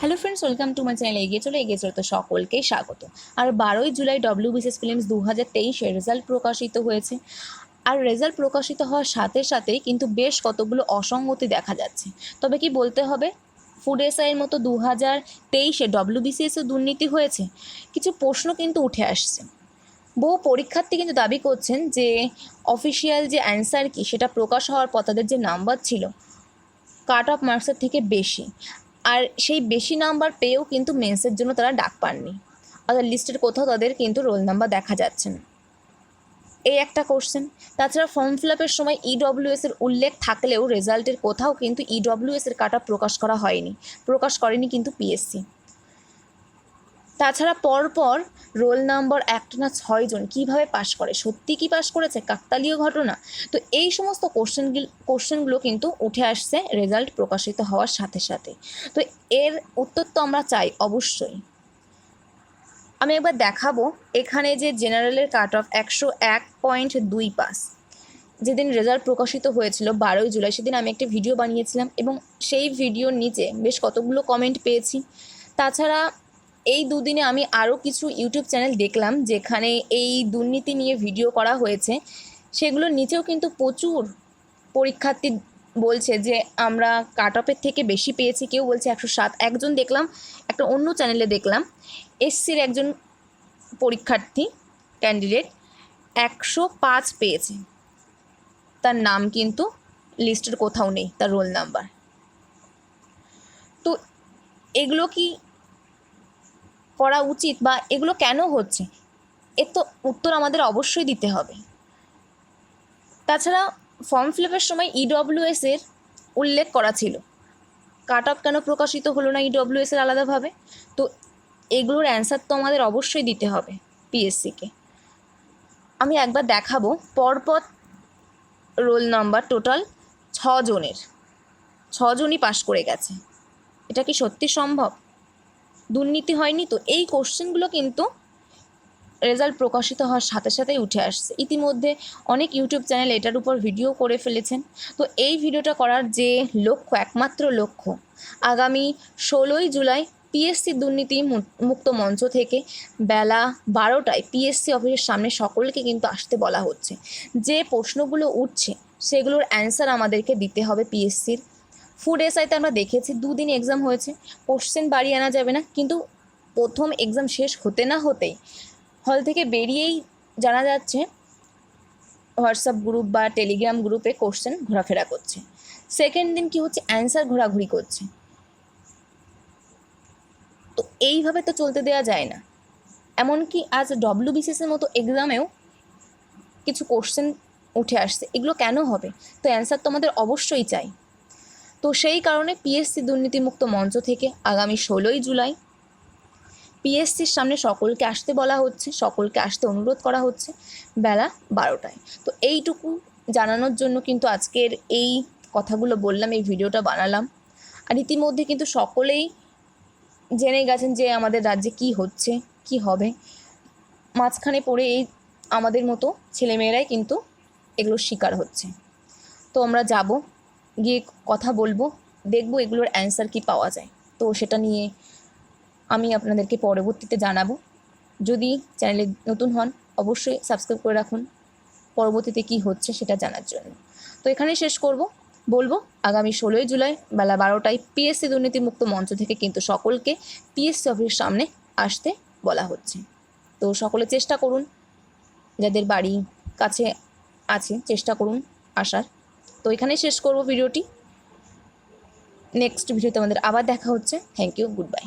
Hello friends, welcome to my channel. এগিয়ে চলো তো সকলকেই স্বাগত। আর 12ই জুলাই WBCS ফিল্মস 2023 রেজাল্ট প্রকাশিত হয়েছে। আর রেজাল্ট প্রকাশিত হওয়ার সাথে সাথেই কিন্তু বেশ কতগুলো অসঙ্গতি দেখা যাচ্ছে। তবে কি বলতে হবে, ফুড এসআইয়ের মতো 2023 WBCSও দুর্নীতি হয়েছে। কিছু প্রশ্ন কিন্তু উঠে আসছে। বহু পরীক্ষার্থী কিন্তু দাবি করছেন যে অফিসিয়াল যে অ্যান্সার কি সেটা প্রকাশ হওয়ার পর তাদের যে নাম্বার ছিল কাট অফ মার্কসের থেকে বেশি, আর সেই বেশি নাম্বার পেয়েও কিন্তু মেন্সের জন্য তারা ডাক পাননি, অর্থাৎ লিস্টের কোথাও তাদের কিন্তু রোল নাম্বার দেখা যাচ্ছে না। এই একটা কোশ্চেন। তাছাড়া ফর্ম ফিল আপের সময় ইডব্লিউএসের উল্লেখ থাকলেও রেজাল্টের কোথাও কিন্তু ইডব্লিউএসের কাট অফ প্রকাশ করেনি কিন্তু পিএসসি। তাছাড়া পরপর রোল নাম্বার 1 জন কীভাবে পাশ করে, সত্যি কি পাশ করেছে, কাকতালীয় ঘটনা? তো এই সমস্ত কোশ্চেনগুলো কিন্তু উঠে আসছে রেজাল্ট প্রকাশিত হওয়ার সাথে সাথে। তো এর উত্তর তো আমরা চাই অবশ্যই। আমি একবার দেখাবো এখানে যে জেনারেলের কাট অফ 101.2 পাস। যেদিন রেজাল্ট প্রকাশিত হয়েছিল 12ই জুলাই, সেদিন আমি একটা ভিডিও বানিয়েছিলাম এবং সেই ভিডিওর নিচে বেশ কতগুলো কমেন্ট পেয়েছি। তাছাড়া এই দুদিনে আমি আরও কিছু ইউটিউব চ্যানেল দেখলাম যেখানে এই দুর্নীতি নিয়ে ভিডিও করা হয়েছে। সেগুলোর নিচেও কিন্তু প্রচুর পরীক্ষার্থী বলছে যে আমরা কাট অফের থেকে বেশি পেয়েছি, কেউ বলছে 107। একজন দেখলাম, একটা অন্য চ্যানেলে দেখলাম এসসির একজন পরীক্ষার্থী ক্যান্ডিডেট 105 পেয়েছে, তার নাম কিন্তু লিস্টের কোথাও নেই, তার রোল নাম্বার। তো এগুলো কি করা উচিত বা এগুলো কেন হচ্ছে, এর তো উত্তর আমাদের অবশ্যই দিতে হবে। তাছাড়া ফর্ম ফিল আপের সময় ইডব্লিউএসের উল্লেখ করা ছিল, কাট অফ কেন প্রকাশিত হলো না ইডব্লিউএসের আলাদাভাবে? তো এগুলোর অ্যান্সার তো আমাদের অবশ্যই দিতে হবে পিএসসিকে। আমি একবার দেখাবো পরপর রোল নাম্বার টোটাল 6 জনই পাশ করে গেছে। এটা কি সত্যি সম্ভব? দুর্নীতি হয়নি তো? এই কোশ্চেনগুলো কিন্তু রেজাল্ট প্রকাশিত হওয়ার সাথে সাথেই উঠে আসছে। ইতিমধ্যে অনেক ইউটিউব চ্যানেল এটার উপর ভিডিও করে ফেলেছেন। তো এই ভিডিওটা করার যে একমাত্র লক্ষ্য, আগামী 16ই জুলাই পিএসসি দুর্নীতি মুক্ত মঞ্চ থেকে বেলা 12টায় পিএসসি অফিসের সামনে সকলকে কিন্তু আসতে বলা হচ্ছে। যে প্রশ্নগুলো উঠছে সেগুলোর অ্যান্সার আমাদেরকে দিতে হবে পিএসসির। ফুড এসআইতে আমরা দেখেছি 2 দিন এক্সাম হয়েছে, কোশ্চেন বাড়িয়ে আনা যাবে না, কিন্তু প্রথম এক্সাম শেষ হতে না হতেই হল থেকে বেরিয়েই জানা যাচ্ছে হোয়াটসঅ্যাপ গ্রুপ বা টেলিগ্রাম গ্রুপে কোশ্চেন ঘোরাফেরা করছে। সেকেন্ড দিন কি হচ্ছে, অ্যান্সার ঘোরাঘুরি করছে। তো এইভাবে তো চলতে দেওয়া যায় না। এমনকি আজ WBCSের মতো এক্সামেও কিছু কোশ্চেন উঠে আসছে, এগুলো কেন হবে? তো অ্যান্সার তো আমাদের অবশ্যই চাই। তো সেই কারণে পিএসসি দুর্নীতিমুক্ত মঞ্চ থেকে আগামী 16ই জুলাই পিএসসির সামনে সকলকে আসতে বলা হচ্ছে, সকলকে আসতে অনুরোধ করা হচ্ছে বেলা 12টায়। তো এইটুকু জানানোর জন্য কিন্তু আজকের এই কথাগুলো বললাম, এই ভিডিওটা বানালাম। আর ইতিমধ্যে কিন্তু সকলেই জেনে গেছেন যে আমাদের রাজ্যে কি হচ্ছে, কি হবে। মাঝখানে পড়ে এই আমাদের মতো ছেলেমেয়েরাই কিন্তু এগুলোর শিকার হচ্ছে। তো আমরা যাব, গিয়ে কথা বলবো, দেখবো এগুলোর অ্যান্সার কি পাওয়া যায়। তো সেটা নিয়ে আমি আপনাদেরকে পরবর্তীতে জানাবো। যদি চ্যানেলে নতুন হন অবশ্যই সাবস্ক্রাইব করে রাখুন পরবর্তীতে কি হচ্ছে সেটা জানার জন্য। তো এখানেই শেষ করব, বলবো আগামী 16ই জুলাই বেলা 12টায় পিএসসি দুর্নীতিমুক্ত মঞ্চ থেকে কিন্তু সকলকে পিএসসি অফিসের সামনে আসতে বলা হচ্ছে। তো সকলে চেষ্টা করুন, যাদের বাড়ি কাছে আছে চেষ্টা করুন আসার। তো এখানেই শেষ করব ভিডিওটি। নেক্সট ভিডিওতে আমাদের আবার দেখা হচ্ছে। Thank you, good bye.